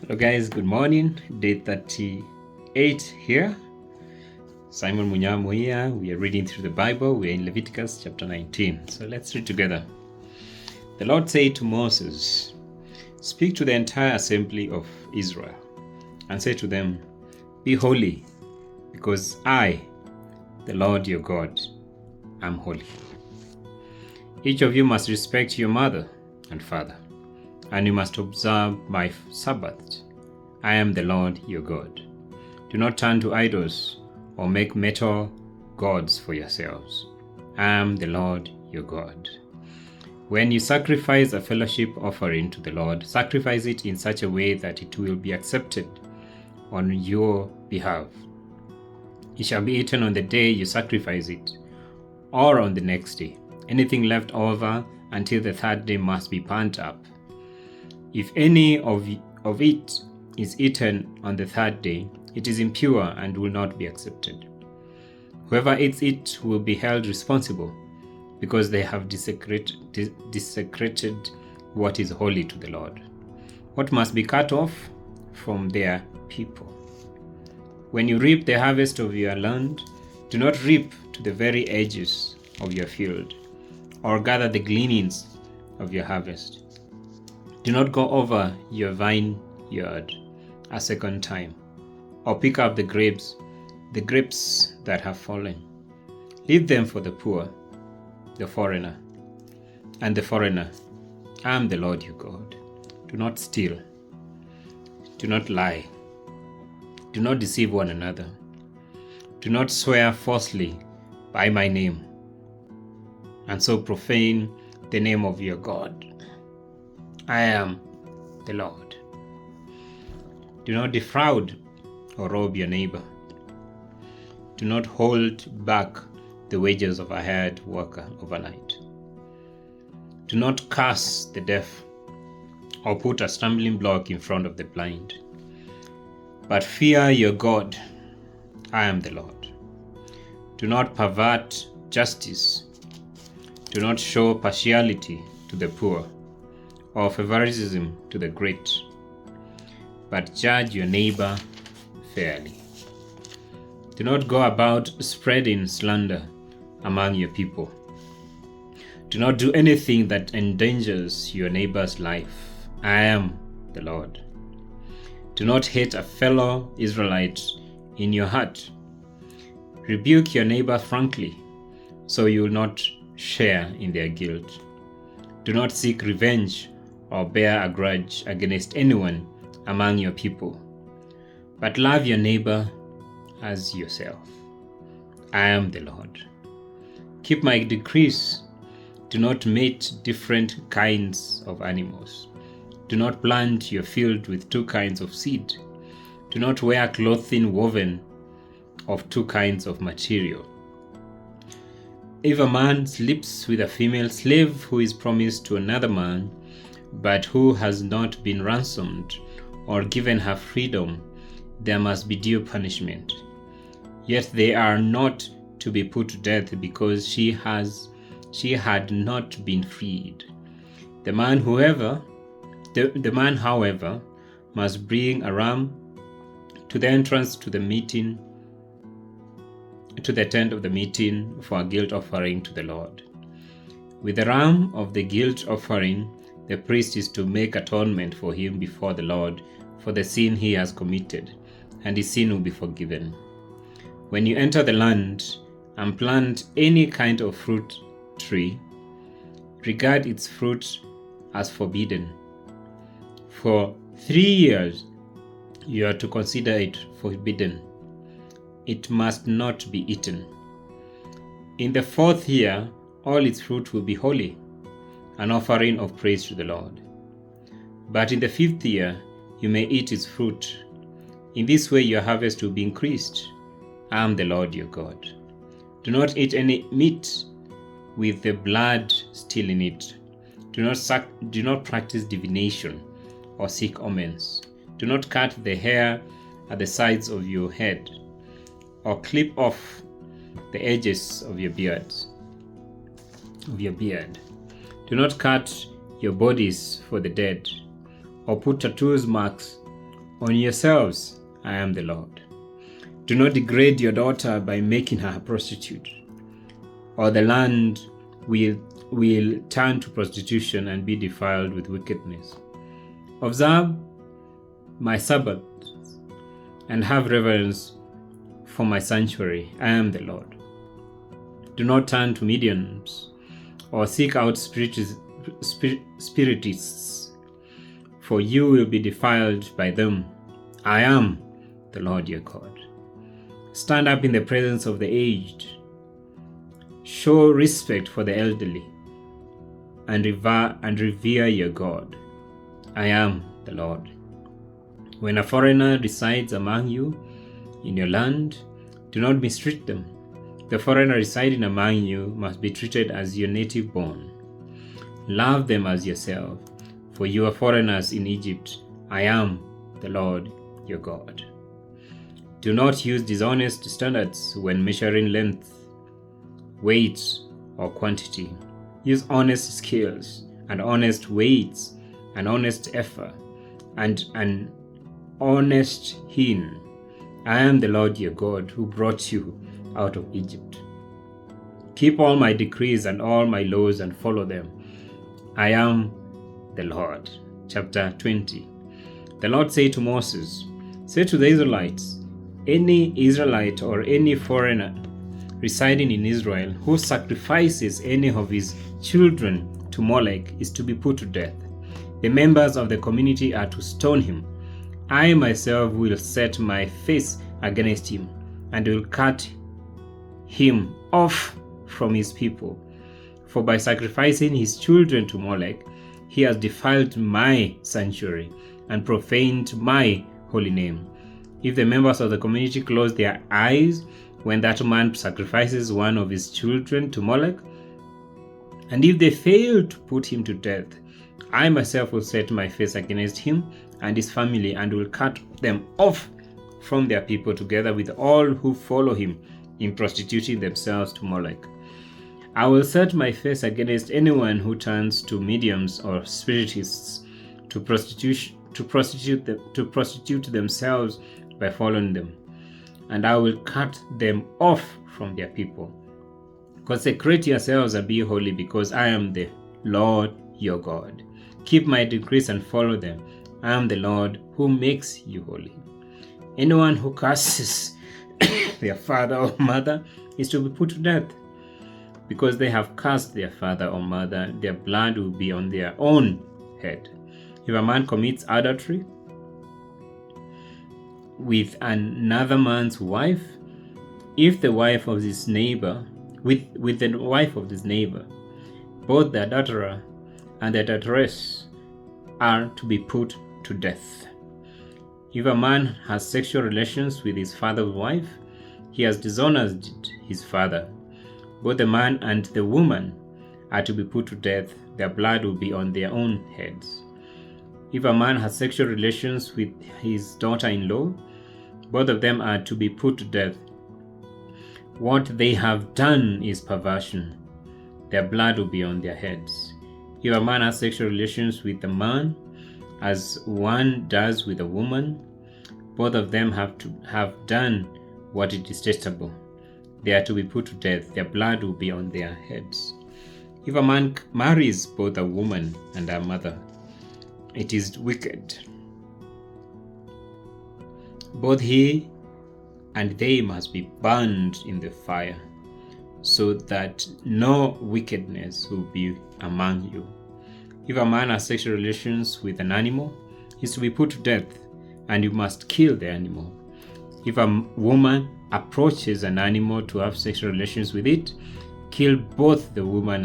Hello guys, good morning. Day 38 here. Simon Munyamo here. We are reading through the Bible. We are in Leviticus chapter 19. So let's read together. The Lord said to Moses, "Speak to the entire assembly of Israel and say to them, Be holy, because I, the Lord your God, am holy. Each of you must respect your mother and father, and you must observe my Sabbath. I am the Lord your God. Do not turn to idols or make metal gods for yourselves. I am the Lord your God. When you sacrifice a fellowship offering to the Lord, sacrifice it in such a way that it will be accepted on your behalf. It shall be eaten on the day you sacrifice it, or on the next day. Anything left over until the third day must be burnt up. If any of it is eaten on the third day, it is impure and will not be accepted. Whoever eats it will be held responsible, because they have desecrated what is holy to the Lord. What must be cut off from their people. When you reap the harvest of your land, do not reap to the very edges of your field, or gather the gleanings of your harvest. Do not go over your vineyard a second time, or pick up the grapes that have fallen. Leave them for the poor, the foreigner, and the foreigner. I am the Lord your God. Do not steal. Do not lie. Do not deceive one another. Do not swear falsely by my name, and so profane the name of your God. I am the Lord. Do not defraud or rob your neighbor. Do not hold back the wages of a hired worker overnight. Do not curse the deaf or put a stumbling block in front of the blind. But fear your God. I am the Lord. Do not pervert justice. Do not show partiality to the poor, or favoritism to the great, but judge your neighbor fairly. Do not go about spreading slander among your people. Do not do anything that endangers your neighbor's life. I am the Lord. Do not hate a fellow Israelite in your heart. Rebuke your neighbor frankly, so you will not share in their guilt. Do not seek revenge or bear a grudge against anyone among your people, but love your neighbor as yourself. I am the Lord. Keep my decrees. Do not mate different kinds of animals. Do not plant your field with two kinds of seed. Do not wear clothing woven of two kinds of material. If a man sleeps with a female slave who is promised to another man, but who has not been ransomed or given her freedom, there must be due punishment. Yet they are not to be put to death, because she had not been freed. The man, however, must bring a ram to the entrance to the tent of the meeting for a guilt offering to the Lord. With the ram of the guilt offering, the priest is to make atonement for him before the Lord for the sin he has committed, and his sin will be forgiven. When you enter the land and plant any kind of fruit tree, regard its fruit as forbidden. For 3 years you are to consider it forbidden. It must not be eaten. In the 4th year, all its fruit will be holy, an offering of praise to the Lord. But in the 5th year, you may eat its fruit. In this way your harvest will be increased. I am the Lord your God. Do not eat any meat with the blood still in it. Do not practice divination or seek omens. Do not cut the hair at the sides of your head, or clip off the edges of your beard. Do not cut your bodies for the dead, or put tattoo marks On yourselves, I am the Lord. Do not degrade your daughter by making her a prostitute, or the land will turn to prostitution and be defiled with wickedness. Observe my Sabbath and have reverence for my sanctuary. I am the Lord. Do not turn to mediums or seek out spiritists, for you will be defiled by them. I am the Lord your God. Stand up in the presence of the aged. Show respect for the elderly and revere your God. I am the Lord. When a foreigner resides among you in your land, do not mistreat them. The foreigner residing among you must be treated as your native born. Love them as yourself, for you are foreigners in Egypt. I am the Lord your God. Do not use dishonest standards when measuring length, weight, or quantity. Use honest scales and honest weights, an honest effort, and an honest hin. I am the Lord your God who brought you out of Egypt. Keep all my decrees and all my laws and follow them. I am the Lord. Chapter 20. The Lord said to Moses, say to the Israelites, any Israelite or any foreigner residing in Israel who sacrifices any of his children to Molech is to be put to death. The members of the community are to stone him. I myself will set my face against him and will cut him off from his people. For by sacrificing his children to Molech, he has defiled my sanctuary and profaned my holy name. If the members of the community close their eyes when that man sacrifices one of his children to Molech, and if they fail to put him to death, I myself will set my face against him and his family and will cut them off from their people together with all who follow him in prostituting themselves to Molech. I will set my face against anyone who turns to mediums or spiritists to prostitute themselves by following them, and I will cut them off from their people. Consecrate yourselves and be holy, because I am the Lord your God. Keep my decrees and follow them. I am the Lord who makes you holy. Anyone who curses their father or mother is to be put to death. Because they have cursed their father or mother, their blood will be on their own head. If a man commits adultery with another man's wife, if the wife of his neighbor, with the wife of his neighbor, both the adulterer and the adulteress are to be put to death. If a man has sexual relations with his father's wife, he has dishonored his father. Both the man and the woman are to be put to death. Their blood will be on their own heads. If a man has sexual relations with his daughter-in-law, both of them are to be put to death. What they have done is perversion. Their blood will be on their heads. If a man has sexual relations with a man, as one does with a woman, both of them have done what is detestable. They are to be put to death. Their blood will be on their heads. If a man marries both a woman and her mother, it is wicked. Both he and they must be burned in the fire, so that no wickedness will be among you. If a man has sexual relations with an animal, he is to be put to death, and you must kill the animal. If a woman approaches an animal to have sexual relations with it, kill both the woman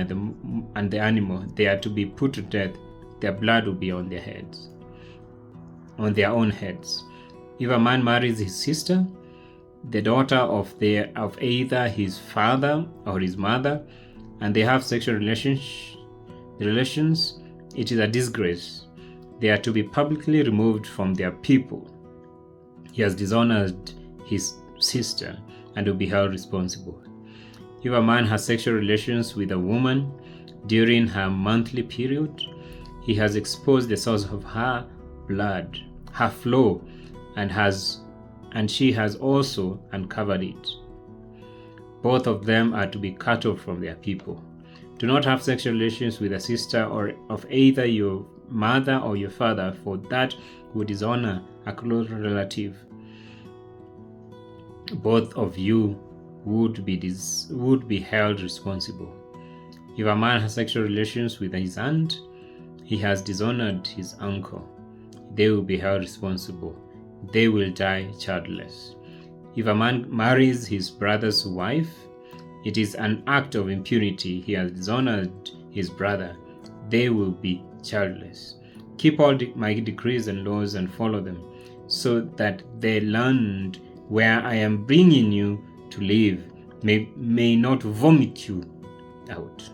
and the animal. They are to be put to death. Their blood will be on their heads, on their own heads. If a man marries his sister, the daughter of either his father or his mother, and they have sexual relations, it is a disgrace. They are to be publicly removed from their people. He has dishonored his sister and will be held responsible. If a man has sexual relations with a woman during her monthly period, he has exposed the source of her blood her floor, and she has also uncovered it. Both of them are to be cut off from their people. Do not have sexual relations with a sister or of either your mother or your father, for that would dishonor a close relative. Both of you would be held responsible. If a man has sexual relations with his aunt, he has dishonored his uncle. They will be held responsible. They will die childless. If a man marries his brother's wife, it is an act of impurity. He has dishonored his brother. They will be childless. Keep all my decrees and laws and follow them, so that the land where I am bringing you to live may not vomit you out.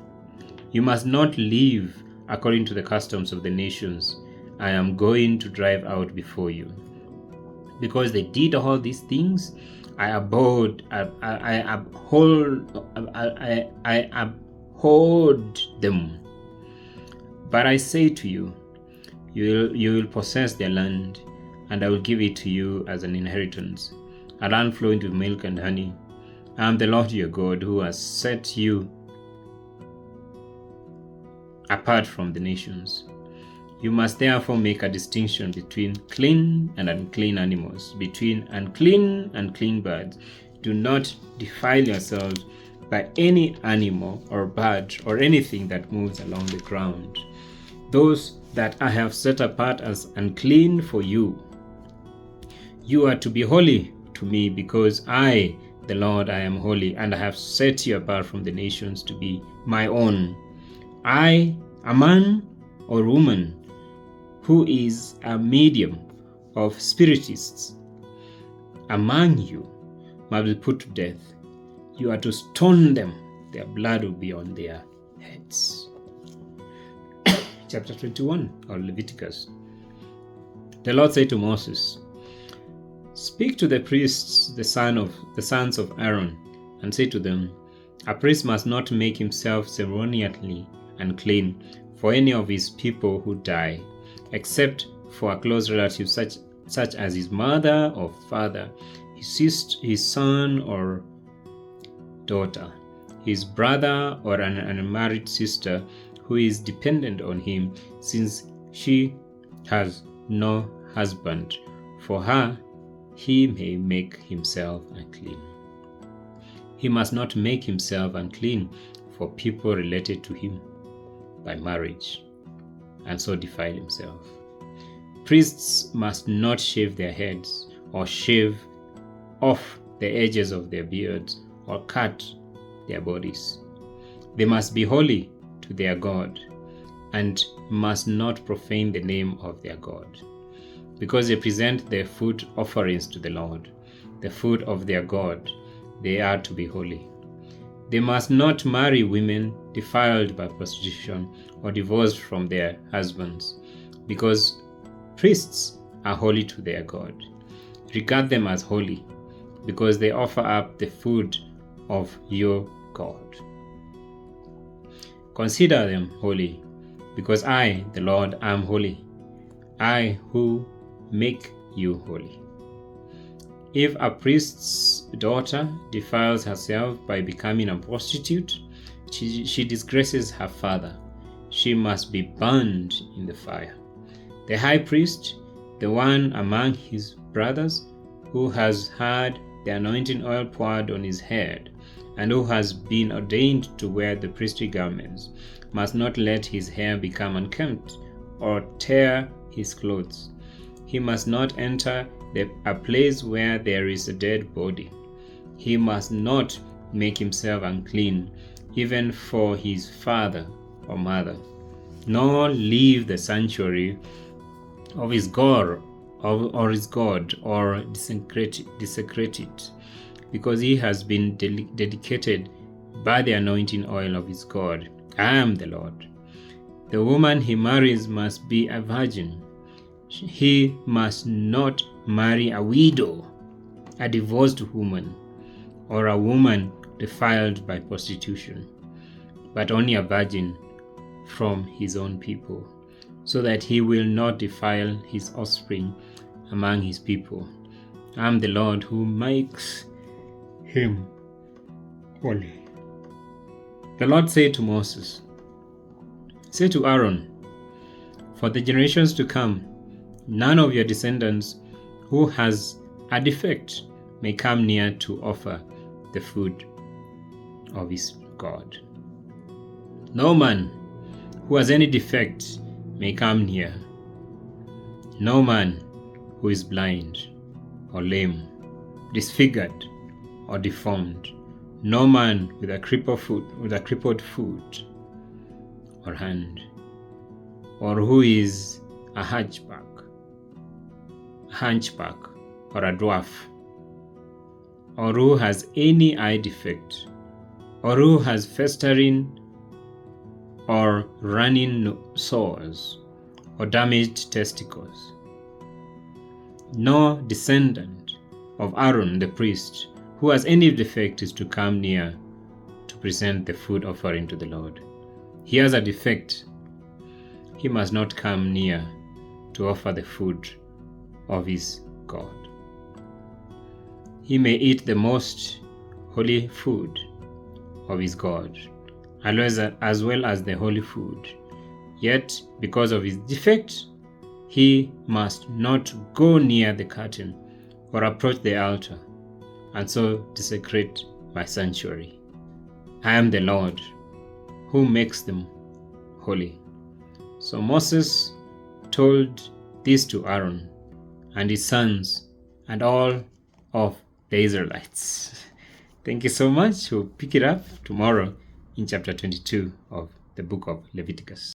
You must not live according to the customs of the nations I am going to drive out before you. Because they did all these things, I abhorred them. But I say to you, you will possess their land, and I will give it to you as an inheritance, a land flowing with milk and honey. I am the Lord your God, who has set you apart from the nations. You must therefore make a distinction between clean and unclean animals, between unclean and clean birds. Do not defile yourselves by any animal or bird or anything that moves along the ground. Those that I have set apart as unclean for you, you are to be holy to me, because I, the Lord, I am holy, and I have set you apart from the nations to be my own. I, a man or woman who is a medium of spiritists among you, must be put to death. You are to stone them. Their blood will be on their heads. Chapter 21 of Leviticus. The Lord said to Moses, "Speak to the priests, the sons of Aaron, and say to them, a priest must not make himself ceremonially unclean for any of his people who die, except for a close relative such as his mother or father, his son or daughter, his brother or an unmarried sister who is dependent on him, since she has no husband. For her, he may make himself unclean. He must not make himself unclean for people related to him by marriage, and so defile himself. Priests must not shave their heads, or shave off the edges of their beards, or cut their bodies. They must be holy to their God, and must not profane the name of their God, because they present their food offerings to the Lord, the food of their God. They are to be holy. They must not marry women defiled by prostitution or divorced from their husbands, because priests are holy to their God. Regard them as holy, because they offer up the food of your God. Consider them holy, because I, the Lord, am holy, I who make you holy. If a priest's daughter defiles herself by becoming a prostitute, she disgraces her father. She must be burned in the fire. The high priest, the one among his brothers who has had the anointing oil poured on his head, and who has been ordained to wear the priestly garments, must not let his hair become unkempt or tear his clothes. He must not enter a place where there is a dead body. He must not make himself unclean, even for his father or mother, nor leave the sanctuary of his God or desecrate it, because he has been dedicated by the anointing oil of his God. I am the Lord. The woman he marries must be a virgin. He must not marry a widow, a divorced woman, or a woman defiled by prostitution, but only a virgin from his own people, so that he will not defile his offspring among his people. I am the Lord who makes him holy. The Lord said to Moses, say to Aaron, for the generations to come, none of your descendants who has a defect may come near to offer the food of his God. No man who has any defect may come near. No man who is blind or lame, disfigured or deformed. No man with a crippled foot or hand, or who is a hunchback or a dwarf, or who has any eye defect, or who has festering or running sores or damaged testicles. No descendant of Aaron the priest who has any defect is to come near to present the food offering to the Lord. He has a defect. He must not come near to offer the food of his God. He may eat the most holy food of his God, as well as the holy food. Yet, because of his defect, he must not go near the curtain or approach the altar, and so desecrate my sanctuary. I am the Lord who makes them holy. So Moses told this to Aaron and his sons and all of the Israelites. Thank you so much. We'll pick it up tomorrow in chapter 22 of the book of Leviticus.